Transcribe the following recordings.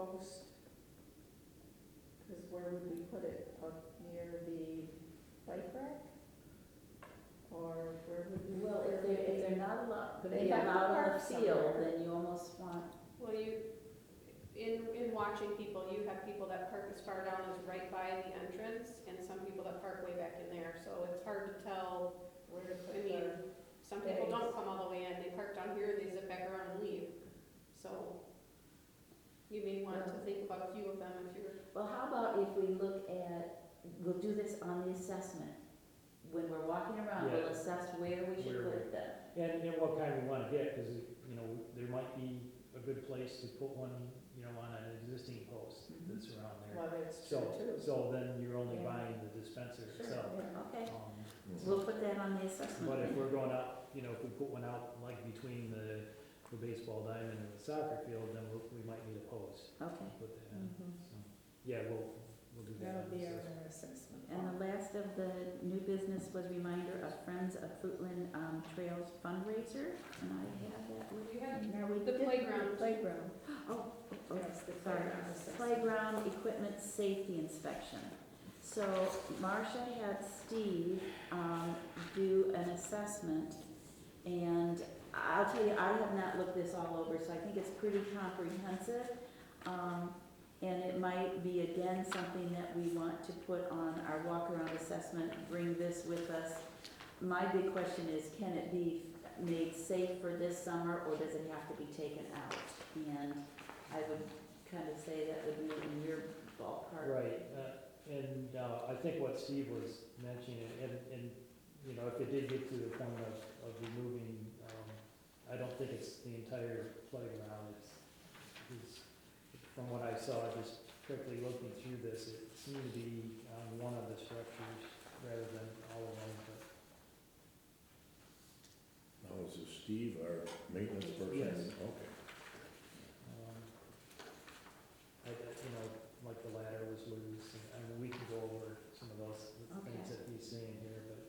post? Because where would we put it? Up near the bike rack? Or where would we? Well, if they're not allowed, They be have to allowed on the park field, somewhere. then you almost want, Well, in watching people, you have people that park as far down as right by the entrance, and some people that park way back in there, so it's hard to tell. Where to put I mean, some people bags. don't come all the way in, they park down here, they zip back around and leave. So you may want to think about a few of them if you're. well, how about if we look at, we'll do this on the assessment. When we're walking around, we'll Yeah. assess where we should Where put it then. And what kind we wanna get, cause, you know, there might be a good place to put one, you know, on an existing post Mhm. that's around there. Well, that's true too. So then you're only Yeah. buying the dispenser Sure, itself. yeah, okay. Mm-hmm. We'll put that on the assessment. But if then. we're going out, you know, if we put one out like between the baseball diamond and the soccer field, then we might need a post to Okay. put that in. Mhm. So, yeah, we'll do that. That'll on be the our assessment. assessment. And the last of the new business was reminder of Friends of Fruitland Trails fundraiser, and I have that with You have Now we the did playground. Playground. Oh, Yes, the sorry. playground assessment. Playground equipment safety inspection. So Marcia had Steve do an assessment, and I'll tell you, I have not looked this all over, so I think it's pretty comprehensive. And it might be, again, something that we want to put on our walk-around assessment, bring this with us. My big question is, can it be made safe for this summer, or does it have to be taken out? And I would kind of say that would be in your ballpark. Right, and I think what Steve was mentioning, and, you know, if it did get to the point of removing, I don't think it's the entire playground, it's, from what I saw, just quickly looking through this, it seemed to be on one of the structures rather than all of them, but. Now, is this Steve, our maintenance person? Yes. Okay. You know, like the ladder was loose, and I mean, we can go over some of those things Okay. that he's seeing here, but,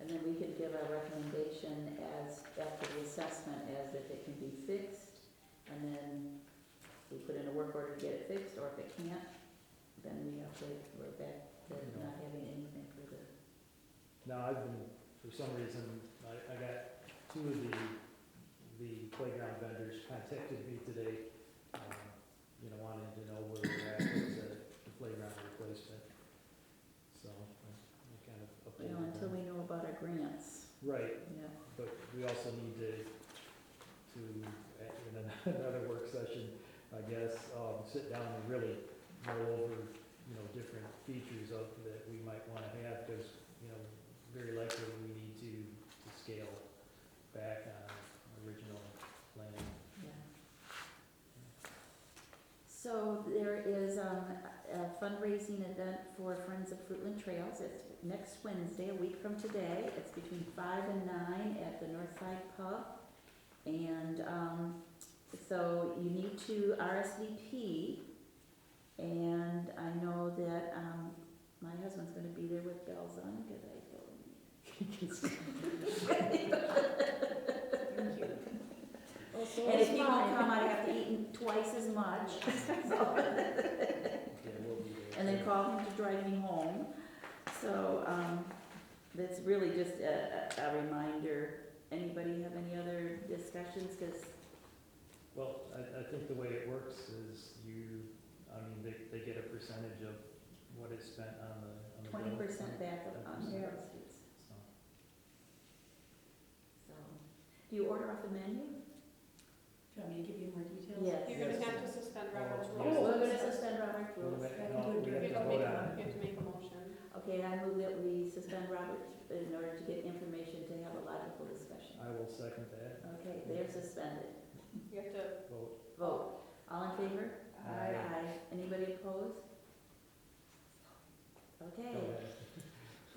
And then we could give our recommendation as, after the assessment, as if it can be fixed, and then we put in a work order to get it fixed, or if it can't, then we're back to not having anything for the, now I've been, for some reason, I got two of the playground vendors contacted me today, you know, wanting to know where we're at with the playground replacement. So I kind of updated well, until them. we know about our grants, Right, yeah. but we also need to in another work session, I guess, sit down and really go over, you know, different features of that we might wanna have, because, you know, very likely we need to scale back on original plan. Yeah. So there is a fundraising event for Friends of Fruitland Trails. It's next Wednesday, a week from today. It's between 5 and 9 at the Northside Pub. And so you need to RSVP. And I know that my husband's going to be there with bells on, because I told him he can Thank you. Oh, so And if is he won't mine. come, I'd have to eat twice as much. Yeah, we'll be there. And then call him to drive me home. So, that's really just a reminder. Anybody have any other discussions? Because, Well, I think the way it works is they get a percentage of what is spent on the bill. 20% back on 20%. the receipts. So, do you order off the menu? Do you want me to give you more details? Yes. You're gonna have to suspend Robert's Oh, Oh, rules. we're gonna suspend Robert's Well, rules. no, I can we do have it. to You vote on have it. to make a motion. Okay, I move that we suspend Robert's in order to get information to have a logical discussion. I will second that. Okay, they're suspended. You have to, Vote. All in favor? Aye. Anybody opposed? Go Okay. ahead.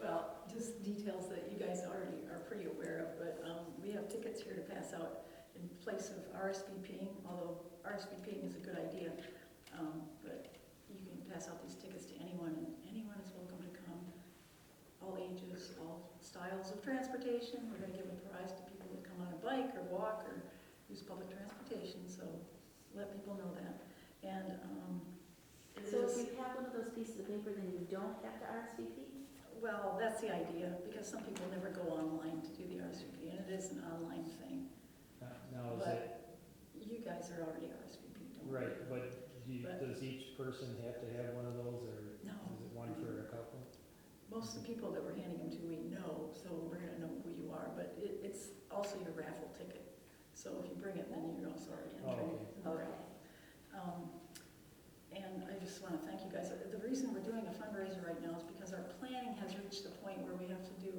Well, just details that you guys already are pretty aware of, but we have tickets here to pass out in place of RSVPing, although RSVPing is a good idea. But you can pass out these tickets to anyone, and anyone is welcome to come. All ages, all styles of transportation. We're going to give a prize to people that come on a bike or walk or use public transportation. So let people know that. And it So if is, you have one of those pieces of paper, then you don't have to RSVP? well, that's the idea, because some people never go online to do the RSVP, and it is an online thing. Now, is it, But you guys are already RSVP, don't worry. right, but does each person have to have one of those, or No. is it one for a couple? Most of the people that we're handing them to, we know, so we're gonna know who you are, but it's also your raffle ticket. So if you bring it, then you're also already entering okay. in the raffle. And I just wanna thank you guys. The reason we're doing a fundraiser right now is because our planning has reached the point where we have to do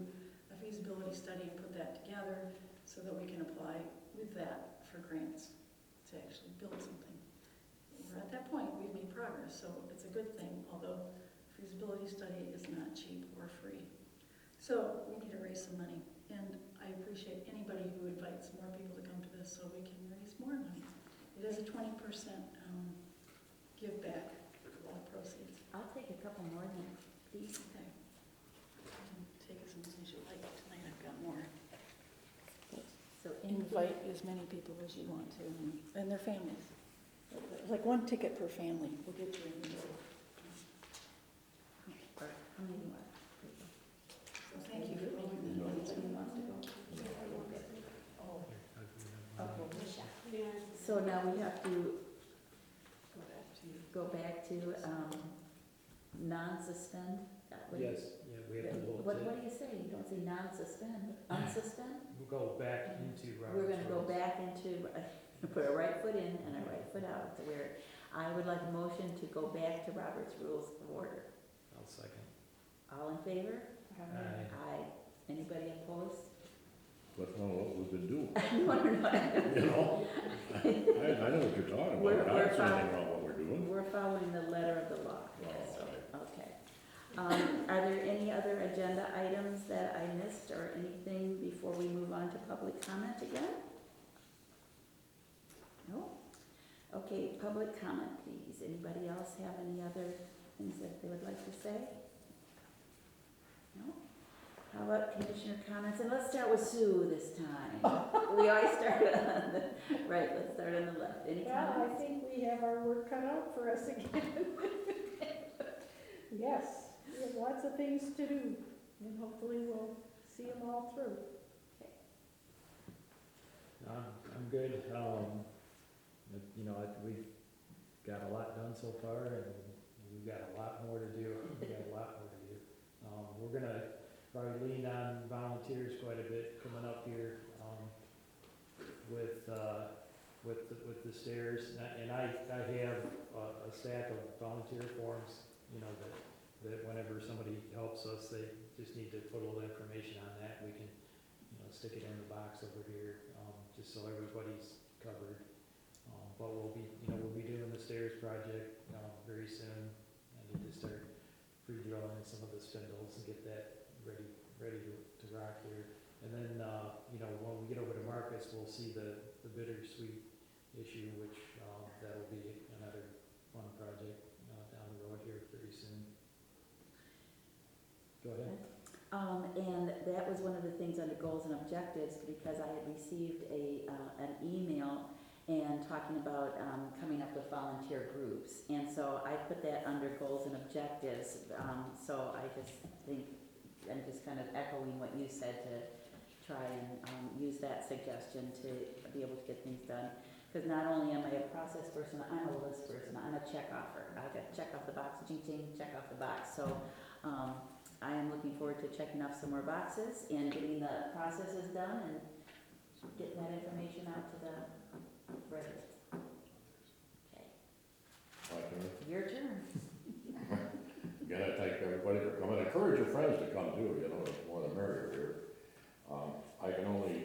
a feasibility study and put that together so that we can apply with that for grants to actually build something. We're at that point, we've made progress, so it's a good thing, although feasibility study is not cheap or free. So we need to raise some money, and I appreciate anybody who invites more people to come to this so we can raise more money. It is a 20% give back of all proceeds. I'll take a couple more then, please. Okay. Take as many as you like tonight, I've got more. So Invite as many people as you want to, and their families. Like one ticket per family will get you in. Or how many more? So thank you for making that. Anybody wants to go? Oh, Okay. Yeah. So now we have to go back to non-suspend? Yes, yeah, we have to vote What to, do you say? You don't say non-suspend, unsuspend? we'll go back into We're Robert's gonna go rules. back into, put a right foot in and a right foot out, to where I would like a motion to go back to Robert's Rules of Order. I'll second. All in favor? Aye. Aye. Anybody opposed? Let's know what we've been doing, No, no, no. you know? I know what you're talking about, We're- but I we're don't see anything wrong with what we're doing. We're following the letter of the law. Oh, So, okay. okay. Are there any other agenda items that I missed or anything before we move on to public comment again? No? Okay, public comment, please. Anybody else have any other things that they would like to say? No? How about commissioner comments? And let's start with Sue this time. We always start on the, right, let's start on the left. Any Well, I comments? think we have our work cut out for us again. Yes, we have lots of things to do, and hopefully we'll see them all through. I'm good, you know, we've got a lot done so far, and we've got a lot more to do, we're gonna probably lean on volunteers quite a bit coming up here, with the stairs, and I have a stack of volunteer forms, you know, that whenever somebody helps us, they just need to put a little information on that, we can, you know, stick it in the box over here, just so everybody's covered. But we'll be doing the stairs project, very soon. I need to start pre-drilling some of the spindles and get that ready to rock here. And then, you know, when we get over to Marcus, we'll see the bittersweet issue, which, that'll be another fun project, down the road here pretty soon. Go ahead. And that was one of the things under goals and objectives, because I had received an email and talking about coming up with volunteer groups. And so I put that under goals and objectives. So I just think, I'm just kind of echoing what you said, to try and use that suggestion to be able to get things done. Because not only am I a process person, I'm a list person, I'm a check offer. I've got to check off the box, ching ching, check off the box. So I am looking forward to checking off some more boxes and getting the processes done and getting that information out to the residents. Okay, My turn. your turn. Again, I thank everybody for coming. Encourage your friends to come too, you know, the more the merrier here. I can only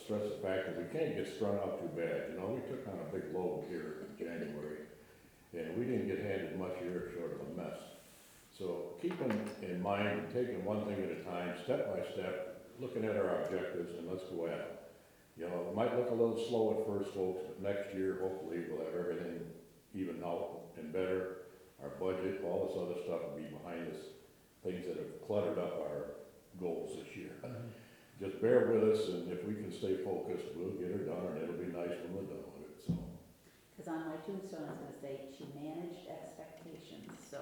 stress the fact that we can't get strung out too bad. You know, we took on a big load here in January, and we didn't get handed much here short of a mess. So keeping in mind and taking one thing at a time, step by step, looking at our objectives, and let's go at it. You know, it might look a little slow at first, folks, but next year, hopefully, we'll have everything evened out and better. Our budget, all this other stuff will be behind us, things that have cluttered up our goals this year. Just bear with us, and if we can stay focused, we'll get her done, and it'll be nice when we're done with it, so. Because on my tombstone, it's gonna say, she managed expectations, so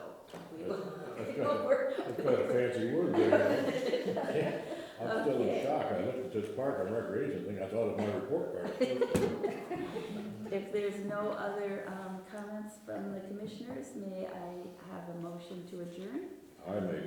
we That's will. that's kind of fancy word there, you know? I'm still in Okay. shock. I looked at this park and recreation thing, I thought it was my report card. If there's no other comments from the commissioners, may I have a motion to adjourn? I make